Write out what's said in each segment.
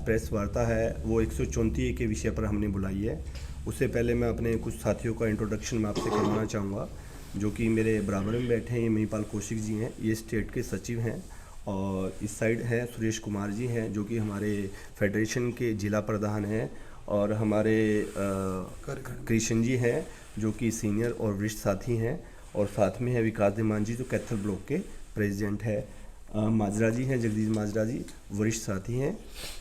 Press वार्ता है वो 134 के विषय पर हमने बुलाई है। उससे पहले मैं अपने कुछ साथियों का इंट्रोडक्शन मैं आपसे करवाना चाहूँगा, जो कि मेरे बराबर में बैठे हैं। ये महिपाल कौशिक जी हैं, ये स्टेट के सचिव हैं, और इस साइड हैं सुरेश कुमार जी हैं, जो कि हमारे फेडरेशन के जिला प्रधान हैं, और हमारे कृष्ण जी हैं, जो कि सीनियर और वरिष्ठ साथी हैं, और साथ में है विकास धीमान जी, जो कैथल ब्लॉक के प्रेसिडेंट है। माजरा जी हैं, जगदीश माजरा जी वरिष्ठ साथी हैं,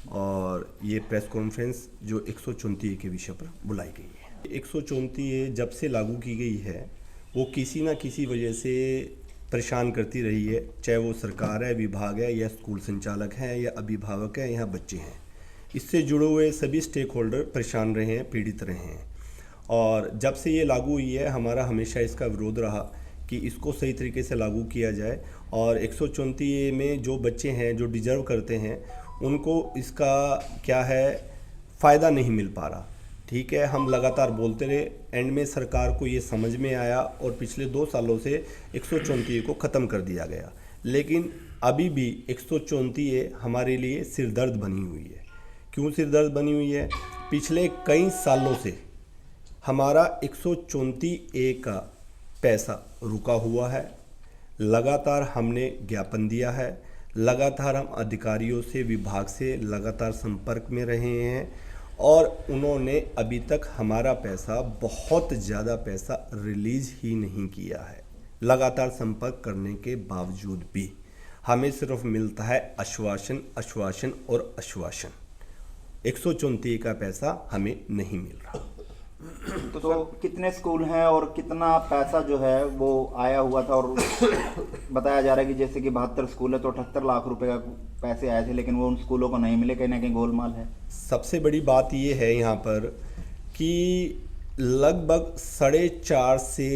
और ये प्रेस कॉन्फ्रेंस जो 134 के विषय पर बुलाई गई है। 134 जब से लागू की गई है वो किसी ना किसी वजह से परेशान करती रही है, चाहे वो सरकार है, विभाग है, या स्कूल संचालक हैं, या अभिभावक हैं, या बच्चे हैं। इससे जुड़े हुए सभी स्टेक होल्डर परेशान रहे हैं, पीड़ित रहे हैं। और जब से ये लागू हुई है, हमारा हमेशा इसका विरोध रहा कि इसको सही तरीके से लागू किया जाए, और 134 में जो बच्चे हैं जो डिजर्व करते हैं उनको इसका क्या है फ़ायदा नहीं मिल पा रहा। ठीक है, हम लगातार बोलते रहे, एंड में सरकार को ये समझ में आया और पिछले 2 सालों से 134 को ख़त्म कर दिया गया। लेकिन अभी भी 134 हमारे लिए सिरदर्द बनी हुई है। क्यों सिरदर्द बनी हुई है? पिछले कई सालों से हमारा 134 का पैसा रुका हुआ है। लगातार हमने ज्ञापन दिया है, लगातार हम अधिकारियों से, विभाग से लगातार संपर्क में रहे हैं, और उन्होंने अभी तक हमारा पैसा, बहुत ज़्यादा पैसा रिलीज़ ही नहीं किया है। लगातार संपर्क करने के बावजूद भी हमें सिर्फ मिलता है आश्वासन, आश्वासन और आश्वासन। 134 का पैसा हमें नहीं मिल रहा। तो कितने स्कूल हैं और कितना पैसा जो है वो आया हुआ था? और बताया जा रहा है कि जैसे कि 72 स्कूल है तो 78 लाख रुपए का पैसे आए थे, लेकिन वो उन स्कूलों को नहीं मिले। कहीं ना कहीं गोलमाल है। सबसे बड़ी बात ये है यहाँ पर कि लगभग 4.5 से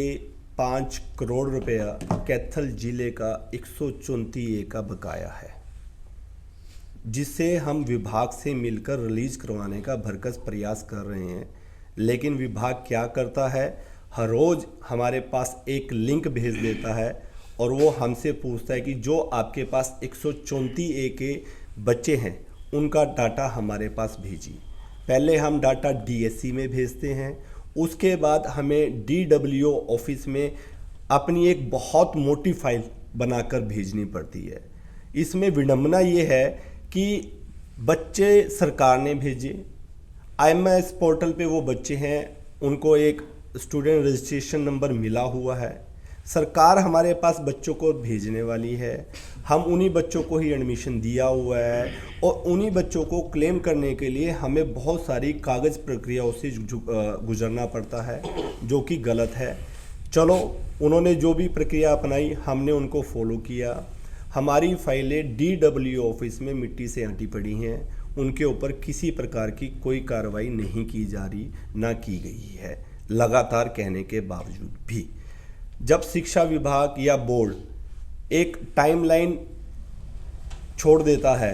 5 करोड़ रुपया कैथल जिले का 134 का बकाया है, जिसे हम विभाग से मिलकर रिलीज करवाने का भरकस प्रयास कर रहे हैं। लेकिन विभाग क्या करता है, हर रोज़ हमारे पास एक लिंक भेज देता है, और वो हमसे पूछता है कि जो आपके पास 134 के बच्चे हैं उनका डाटा हमारे पास भेजिए। पहले हम डाटा DSC में भेजते हैं, उसके बाद हमें DWO ऑफिस में अपनी एक बहुत मोटी फाइल बनाकर भेजनी पड़ती है। इसमें विडंबना ये है कि बच्चे सरकार ने भेजे, IMS पोर्टल पे वो बच्चे हैं, उनको एक स्टूडेंट रजिस्ट्रेशन नंबर मिला हुआ है, सरकार हमारे पास बच्चों को भेजने वाली है, हम उन्हीं बच्चों को ही एडमिशन दिया हुआ है, और उन्हीं बच्चों को क्लेम करने के लिए हमें बहुत सारी कागज़ प्रक्रियाओं से गुजरना पड़ता है, जो कि गलत है। चलो, उन्होंने जो भी प्रक्रिया अपनाई हमने उनको फॉलो किया। हमारी फाइलें DWO ऑफिस में मिट्टी से आंटी पड़ी हैं, उनके ऊपर किसी प्रकार की कोई कार्रवाई नहीं की जा रही, ना की गई है, लगातार कहने के बावजूद भी। जब शिक्षा विभाग या बोर्ड एक टाइमलाइन छोड़ देता है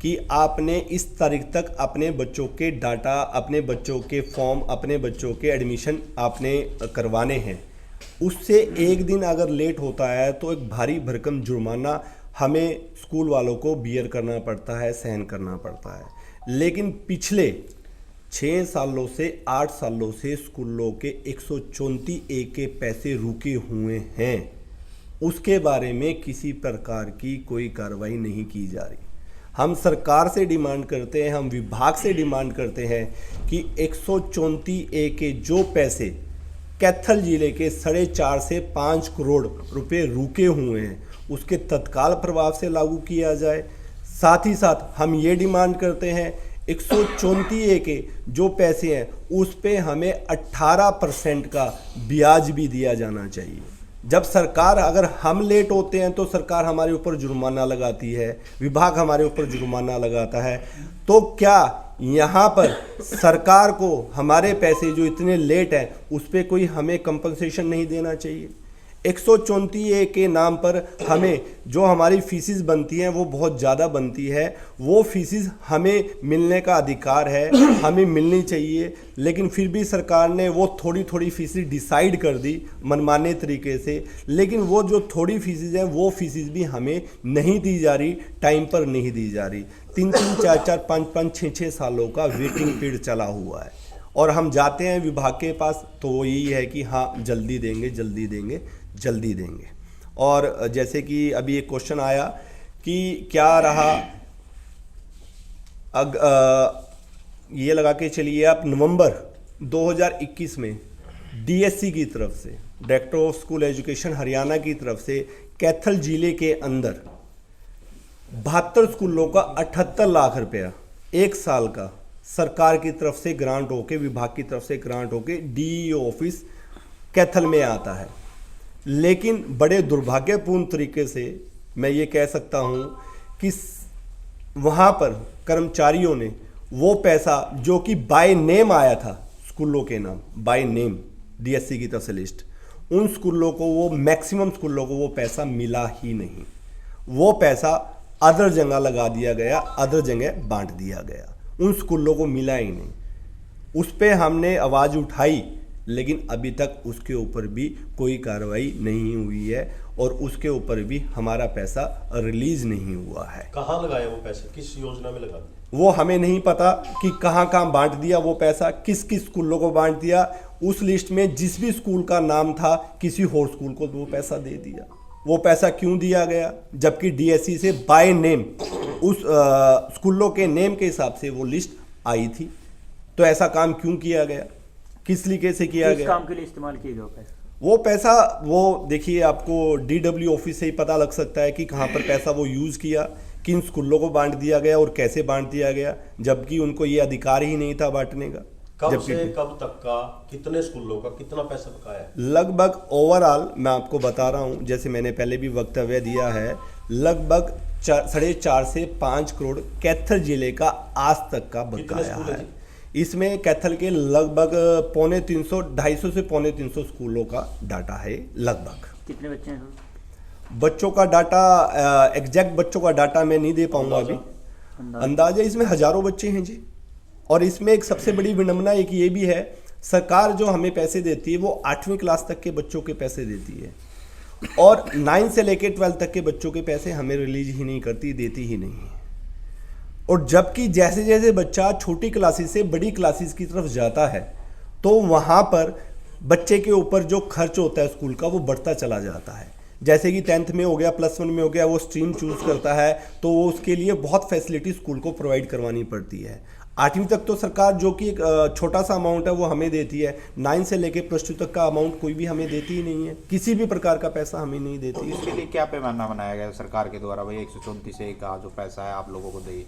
कि आपने इस तारीख तक अपने बच्चों के डाटा, अपने बच्चों के फॉर्म, अपने बच्चों के एडमिशन आपने करवाने हैं, उससे एक दिन अगर लेट होता है तो एक भारी भरकम जुर्माना हमें स्कूल वालों को बियर करना पड़ता है, सहन करना पड़ता है। लेकिन पिछले 6 सालों से 8 सालों से स्कूलों के 134 के पैसे रुके हुए हैं, उसके बारे में किसी प्रकार की कोई कार्रवाई नहीं की जा रही। हम सरकार से डिमांड करते हैं, हम विभाग से डिमांड करते हैं कि 134 के जो पैसे कैथल जिले के 4.5 से 5 करोड़ रुपए रुके हुए हैं, उसके तत्काल प्रभाव से लागू किया जाए। साथ ही साथ हम ये डिमांड करते हैं 134 के जो पैसे हैं उस पे हमें 18% का ब्याज भी दिया जाना चाहिए। जब सरकार, अगर हम लेट होते हैं तो सरकार हमारे ऊपर जुर्माना लगाती है, विभाग हमारे ऊपर जुर्माना लगाता है, तो क्या यहाँ पर सरकार को हमारे पैसे जो इतने लेट हैं उस पर कोई हमें कंपनसेशन नहीं देना चाहिए? 134A के नाम पर हमें जो हमारी फीसिस बनती हैं वो बहुत ज़्यादा बनती है। वो फीसिस हमें मिलने का अधिकार है, हमें मिलनी चाहिए, लेकिन फिर भी सरकार ने वो थोड़ी थोड़ी फीसिस डिसाइड कर दी मनमाने तरीके से। लेकिन वो जो थोड़ी फीसिस हैं वो फीसिस भी हमें नहीं दी जा रही, टाइम पर नहीं दी जा रही। 3-3, 4-4, 5-5, 6-6 सालों का वेटिंग पीरियड चला हुआ है और हम जाते हैं विभाग के पास तो वो यही है कि हाँ जल्दी देंगे, जल्दी देंगे, जल्दी देंगे। और जैसे कि अभी एक क्वेश्चन आया कि क्या रहा, ये लगा के चलिए आप, नवंबर 2021 में डीएससी की तरफ से, director of school education Haryana की तरफ से कैथल जिले के अंदर 72 स्कूलों का 78 लाख रुपया एक साल का सरकार की तरफ से ग्रांट होके, विभाग की तरफ से ग्रांट होके डीईओ ऑफिस कैथल में आता है। लेकिन बड़े दुर्भाग्यपूर्ण तरीके से मैं ये कह सकता हूँ कि वहाँ पर कर्मचारियों ने वो पैसा जो कि बाय नेम आया था, स्कूलों के नाम बाय नेम, डीएससी की तरफ से लिस्ट, उन स्कूलों को, वो मैक्सिमम स्कूलों को वो पैसा मिला ही नहीं। वो पैसा अदर जगह लगा दिया गया, अदर जगह बांट दिया गया, उन स्कूलों को मिला ही नहीं। उस पर हमने आवाज़ उठाई, लेकिन अभी तक उसके ऊपर भी कोई कार्रवाई नहीं हुई है और उसके ऊपर भी हमारा पैसा रिलीज नहीं हुआ है। कहाँ लगाया वो पैसे, किस योजना में लगा दिया, वो हमें नहीं पता कि कहाँ कहाँ बांट दिया वो पैसा, किस किस स्कूलों को बांट दिया। उस लिस्ट में जिस भी स्कूल का नाम था किसी और स्कूल को वो पैसा दे दिया। वो पैसा क्यों दिया गया, जबकि डीएससी से बाय नेम उस स्कूलों के नेम के हिसाब से वो लिस्ट आई थी। तो ऐसा काम क्यों किया गया, किस तरीके से किया गया, काम के लिए इस्तेमाल किया गया पैसा? वो पैसा, वो देखिए आपको डीडब्ल्यू ऑफिस से ही पता लग सकता है कि कहाँ पर पैसा वो यूज़ किया, किन स्कूलों को बांट दिया गया और कैसे बांट दिया गया, जबकि उनको ये अधिकार ही नहीं था बांटने का। कब से कब तक का, कितने स्कूलों का कितना पैसा बकाया है? लगभग ओवरऑल मैं आपको बता रहा हूँ, जैसे मैंने पहले भी वक्तव्य दिया है, लगभग 4.5 से 5 करोड़ कैथल जिले का आज तक का बकाया है। इसमें कैथल के लगभग 250, 250 से 350 स्कूलों का डाटा है लगभग। कितने बच्चे हैं? बच्चों का डाटा, एग्जैक्ट बच्चों का डाटा मैं नहीं दे पाऊंगा अभी, अंदाजा इसमें हजारों बच्चे हैं जी। और इसमें एक सबसे बड़ी विडंबना एक ये भी है, सरकार जो हमें पैसे देती है वो 8वीं क्लास तक के बच्चों के पैसे देती है और 9 से लेकर 12 तक के बच्चों के पैसे हमें रिलीज ही नहीं करती, देती ही नहीं है। और जबकि जैसे जैसे बच्चा छोटी क्लासेस से बड़ी क्लासेस की तरफ जाता है तो वहाँ पर बच्चे के ऊपर जो खर्च होता है स्कूल का वो बढ़ता चला जाता है। जैसे कि 10th में हो गया, +1 में हो गया, वो स्ट्रीम चूज करता है तो वो उसके लिए बहुत फैसिलिटी स्कूल को प्रोवाइड करवानी पड़ती है। 8वीं तक तो सरकार जो कि एक छोटा सा अमाउंट है वो हमें देती है, 9 से लेके +2 तक का अमाउंट कोई भी हमें देती ही नहीं है, किसी भी प्रकार का पैसा हमें नहीं देती है। इसके लिए क्या पैमाना बनाया गया सरकार के द्वारा, भाई 134A का जो पैसा है आप लोगों को दें?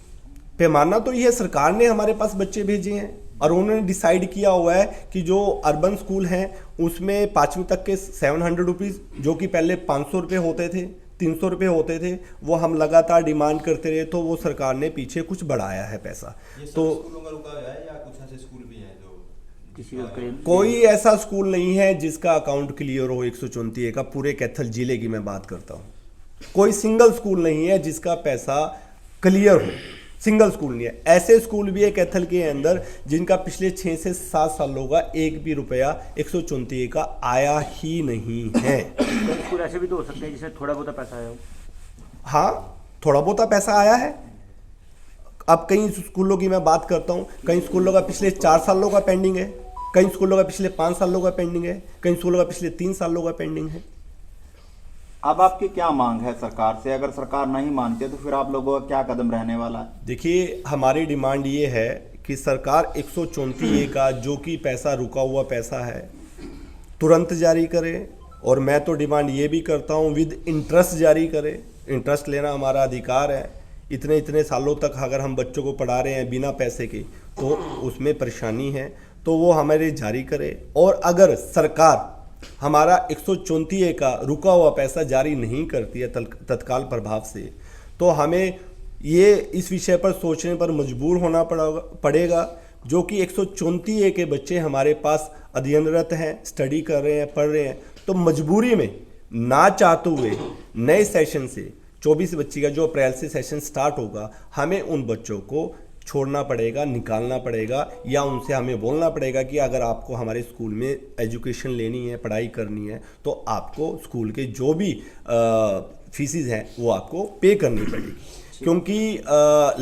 पैमाना तो ये सरकार ने हमारे पास बच्चे भेजे हैं और उन्होंने डिसाइड किया हुआ है कि जो अर्बन स्कूल हैं उसमें 5वीं तक के 700 रुपीज़, जो कि पहले 500 रुपये होते थे, 300 रुपये होते थे, वो हम लगातार डिमांड करते रहे तो वो सरकार ने पीछे कुछ बढ़ाया है पैसा। तो स्कूलों का रुका है या कुछ ऐसे स्कूल भी हैं जो किसी का कोई ऐसा स्कूल नहीं है जिसका अकाउंट क्लियर हो 134A का, पूरे कैथल जिले की मैं बात करता हूँ। कोई सिंगल स्कूल नहीं है जिसका पैसा क्लियर हो, सिंगल स्कूल नहीं है। ऐसे स्कूल भी है कैथल के अंदर जिनका पिछले 6 से 7 सालों का एक भी रुपया 134A का आया ही नहीं है। स्कूल ऐसे भी तो हो सकते हैं जिसमें थोड़ा बहुत पैसा आया हो। हाँ, थोड़ा बहुत पैसा आया है। अब कई स्कूलों की मैं बात करता हूँ, कई स्कूलों का पिछले 4 सालों का पेंडिंग है, कई स्कूलों का पिछले 5 सालों का पेंडिंग है, कई स्कूलों का पिछले 3 सालों का पेंडिंग है। अब आपकी क्या मांग है सरकार से? अगर सरकार नहीं मानती है तो फिर आप लोगों का क्या कदम रहने वाला है? देखिए, हमारी डिमांड ये है कि सरकार 134A का जो कि पैसा रुका हुआ पैसा है तुरंत जारी करे, और मैं तो डिमांड ये भी करता हूँ विद इंटरेस्ट जारी करे। इंटरेस्ट लेना हमारा अधिकार है। इतने इतने सालों तक अगर हम बच्चों को पढ़ा रहे हैं बिना पैसे के तो उसमें परेशानी है, तो वो हमारे जारी करे। और अगर सरकार हमारा 134A का रुका हुआ पैसा जारी नहीं करती है तत्काल प्रभाव से, तो हमें ये इस विषय पर सोचने पर मजबूर होना पड़ेगा, जो कि 134A के बच्चे हमारे पास अध्ययनरत हैं, स्टडी कर रहे हैं, पढ़ रहे हैं, तो मजबूरी में ना चाहते हुए नए सेशन से 24-25 का जो अप्रैल से सेशन स्टार्ट होगा, हमें उन बच्चों को छोड़ना पड़ेगा, निकालना पड़ेगा, या उनसे हमें बोलना पड़ेगा कि अगर आपको हमारे स्कूल में एजुकेशन लेनी है, पढ़ाई करनी है, तो आपको स्कूल के जो भी फीसिस हैं वो आपको पे करनी पड़ेगी। क्योंकि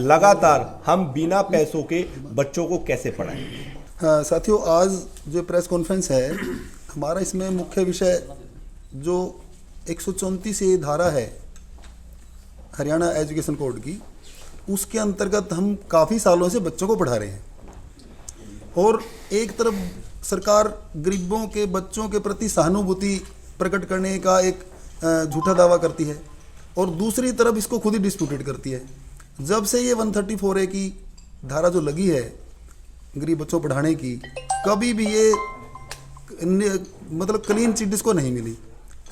लगातार हम बिना पैसों के बच्चों को कैसे पढ़ाएंगे। हाँ साथियों, आज जो प्रेस कॉन्फ्रेंस है हमारा, इसमें मुख्य विषय जो 134 ये धारा है हरियाणा एजुकेशन कोड की, उसके अंतर्गत हम काफ़ी सालों से बच्चों को पढ़ा रहे हैं। और एक तरफ सरकार गरीबों के बच्चों के प्रति सहानुभूति प्रकट करने का एक झूठा दावा करती है, और दूसरी तरफ इसको खुद ही डिस्प्यूटेड करती है। जब से ये 134A की धारा जो लगी है गरीब बच्चों पढ़ाने की, कभी भी ये मतलब क्लीन चिट इसको नहीं मिली।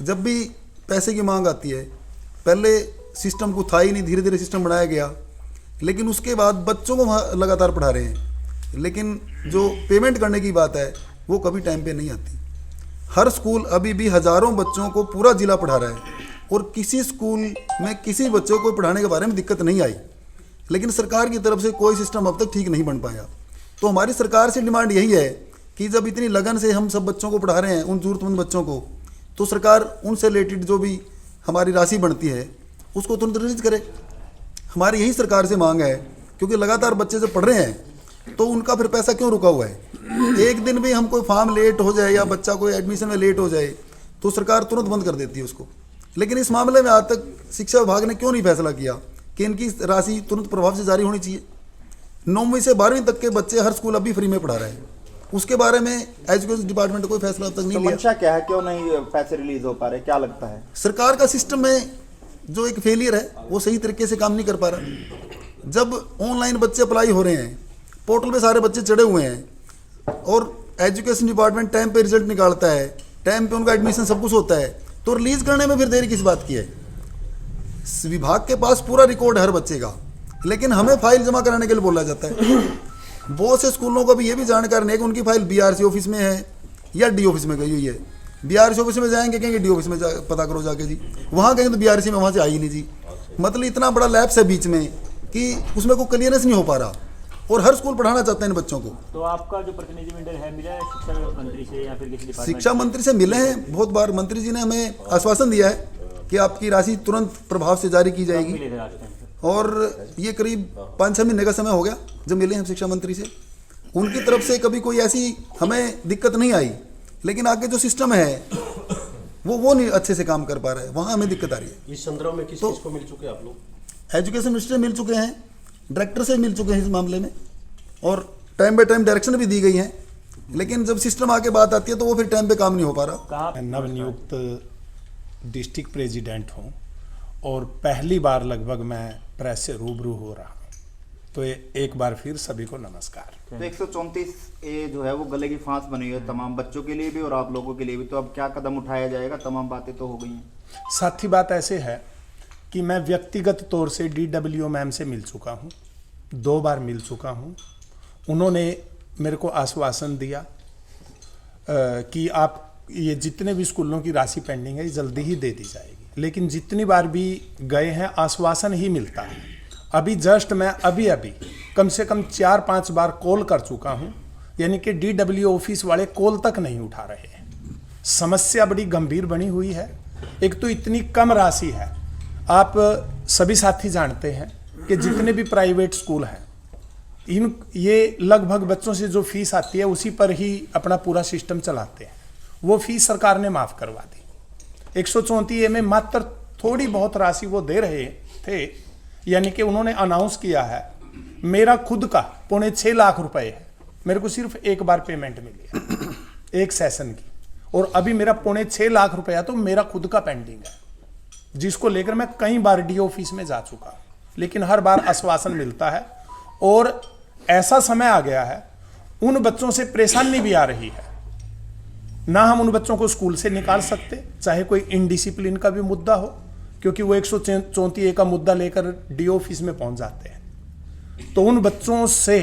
जब भी पैसे की मांग आती है, पहले सिस्टम को था ही नहीं, धीरे धीरे सिस्टम बनाया गया, लेकिन उसके बाद बच्चों को लगातार पढ़ा रहे हैं, लेकिन जो पेमेंट करने की बात है वो कभी टाइम पे नहीं आती। हर स्कूल अभी भी हज़ारों बच्चों को पूरा जिला पढ़ा रहा है, और किसी स्कूल में किसी बच्चों को पढ़ाने के बारे में दिक्कत नहीं आई, लेकिन सरकार की तरफ से कोई सिस्टम अब तक ठीक नहीं बन पाया। तो हमारी सरकार से डिमांड यही है कि जब इतनी लगन से हम सब बच्चों को पढ़ा रहे हैं, उन ज़रूरतमंद बच्चों को, तो सरकार उनसे रिलेटेड जो भी हमारी राशि बनती है उसको तुरंत रिलीज करे। हमारी यही सरकार से मांग है, क्योंकि लगातार बच्चे जब पढ़ रहे हैं तो उनका फिर पैसा क्यों रुका हुआ है। एक दिन भी हम कोई फॉर्म लेट हो जाए या बच्चा कोई एडमिशन में लेट हो जाए तो सरकार तुरंत बंद कर देती है उसको। लेकिन इस मामले में आज तक शिक्षा विभाग ने क्यों नहीं फैसला किया कि इनकी राशि तुरंत प्रभाव से जारी होनी चाहिए। 9वीं से 12वीं तक के बच्चे हर स्कूल अभी फ्री में पढ़ा रहे हैं, उसके बारे में एजुकेशन डिपार्टमेंट ने कोई फैसला अब तक नहीं लिया। मंशा क्या है, क्यों नहीं पैसे रिलीज हो पा रहे, क्या लगता है? सरकार का सिस्टम में जो एक फेलियर है वो सही तरीके से काम नहीं कर पा रहा। जब ऑनलाइन बच्चे अप्लाई हो रहे हैं, पोर्टल पे सारे बच्चे चढ़े हुए हैं, और एजुकेशन डिपार्टमेंट टाइम पे रिजल्ट निकालता है, टाइम पे उनका एडमिशन सब कुछ होता है, तो रिलीज करने में फिर देरी किस बात की है। विभाग के पास पूरा रिकॉर्ड है हर बच्चे का, लेकिन हमें फाइल जमा कराने के लिए बोला जाता है। बहुत से स्कूलों को भी ये भी जानकारी नहीं है कि उनकी फाइल BRC ऑफिस में है या D ऑफिस में गई हुई है। BRC ऑफिस में जाएंगे, कहेंगे D ऑफिस में पता करो जाके जी, वहाँ कहेंगे तो BRC में वहाँ से आई ही नहीं जी। मतलब इतना बड़ा लैप्स है बीच में कि उसमें कोई क्लियरेंस नहीं हो पा रहा, और हर स्कूल पढ़ाना चाहते हैं इन बच्चों को। तो आपका जो प्रतिनिधिमंडल है मिला है शिक्षा मंत्री से या फिर किसी डिपार्टमेंट? शिक्षा मंत्री से मिले हैं बहुत बार। मंत्री जी ने हमें आश्वासन दिया है कि आपकी राशि तुरंत प्रभाव से जारी की जाएगी, मिले थे लास्ट टाइम? और ये करीब 5-6 महीने का समय हो गया जब मिले हम शिक्षा मंत्री से। उनकी तरफ से कभी कोई ऐसी हमें दिक्कत नहीं आई, लेकिन आगे जो सिस्टम है वो नहीं अच्छे से काम कर पा रहा है, वहाँ हमें दिक्कत आ रही है। इस संदर्भ में किस किस को मिल चुके आप लोग? एजुकेशन मिनिस्टर से मिल चुके हैं, डायरेक्टर से मिल चुके हैं इस मामले में, और टाइम बाय टाइम डायरेक्शन भी दी गई है, लेकिन जब सिस्टम आके बात आती है तो वो फिर टाइम पे काम नहीं हो पा रहा। मैं नवनियुक्त डिस्ट्रिक्ट प्रेसिडेंट हूँ, और पहली बार लगभग मैं प्रेस से रूबरू हो रहा हूँ, तो एक बार फिर सभी को नमस्कार। तो 134A जो है वो गले की फांस बनी हुई है तमाम बच्चों के लिए भी और आप लोगों के लिए भी, तो अब क्या कदम उठाया जाएगा? तमाम बातें तो हो गई हैं। साथ ही बात ऐसे है कि मैं व्यक्तिगत तौर से DWO मैम से मिल चुका हूँ, 2 बार मिल चुका हूँ। उन्होंने मेरे को आश्वासन दिया कि आप ये जितने भी स्कूलों की राशि पेंडिंग है जल्दी ही दे दी जाएगी, लेकिन जितनी बार भी गए हैं आश्वासन ही मिलता है। अभी जस्ट मैं अभी कम से कम 4-5 बार कॉल कर चुका हूँ, यानी कि DWO ऑफिस वाले कॉल तक नहीं उठा रहे हैं। समस्या बड़ी गंभीर बनी हुई है। एक तो इतनी कम राशि है, आप सभी साथी जानते हैं कि जितने भी प्राइवेट स्कूल हैं ये लगभग बच्चों से जो फीस आती है उसी पर ही अपना पूरा सिस्टम चलाते हैं। वो फीस सरकार ने माफ़ करवा दी। 134A में मात्र थोड़ी बहुत राशि वो दे रहे थे, यानी कि उन्होंने अनाउंस किया है। मेरा खुद का 6.25 लाख रुपए है, मेरे को सिर्फ एक बार पेमेंट मिली है एक सेशन की, और अभी मेरा 6.25 लाख रुपया तो मेरा खुद का पेंडिंग है, जिसको लेकर मैं कई बार DO ऑफिस में जा चुका हूँ, लेकिन हर बार आश्वासन मिलता है। और ऐसा समय आ गया है, उन बच्चों से परेशानी भी आ रही है, ना हम उन बच्चों को स्कूल से निकाल सकते, चाहे कोई इनडिसिप्लिन का भी मुद्दा हो, क्योंकि वो 134A का मुद्दा लेकर DO ऑफिस में पहुंच जाते हैं। तो उन बच्चों से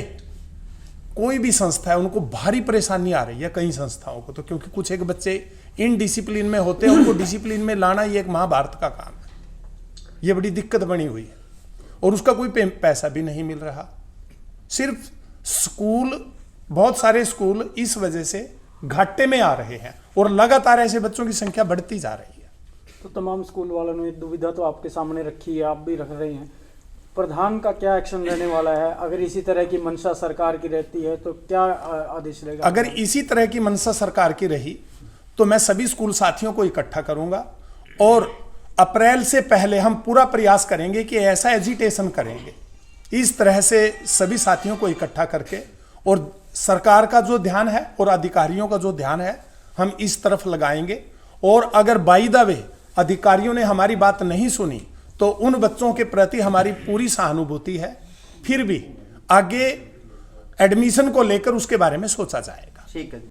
कोई भी संस्था है उनको भारी परेशानी आ रही है, कई संस्थाओं को तो, क्योंकि कुछ एक बच्चे इनडिसिप्लिन में होते हैं, उनको डिसिप्लिन में लाना ये एक महाभारत का काम है। ये बड़ी दिक्कत बनी हुई है और उसका कोई पैसा भी नहीं मिल रहा। सिर्फ स्कूल, बहुत सारे स्कूल इस वजह से घाटे में आ रहे हैं और लगातार ऐसे बच्चों की संख्या बढ़ती जा रही है। तो तमाम स्कूल वालों ने दुविधा तो आपके सामने रखी है, आप भी रख रहे हैं। प्रधान का क्या एक्शन रहने वाला है? अगर इसी तरह की मंशा सरकार की रहती है तो क्या आदेश रहेगा? अगर इसी तरह की मंशा सरकार की रही तो मैं सभी स्कूल साथियों को इकट्ठा करूंगा और अप्रैल से पहले हम पूरा प्रयास करेंगे कि ऐसा एजिटेशन करेंगे, इस तरह से सभी साथियों को इकट्ठा करके, और सरकार का जो ध्यान है और अधिकारियों का जो ध्यान है हम इस तरफ लगाएंगे। और अगर बाय द वे अधिकारियों ने हमारी बात नहीं सुनी तो उन बच्चों के प्रति हमारी पूरी सहानुभूति है, फिर भी आगे एडमिशन को लेकर उसके बारे में सोचा जाएगा। ठीक है।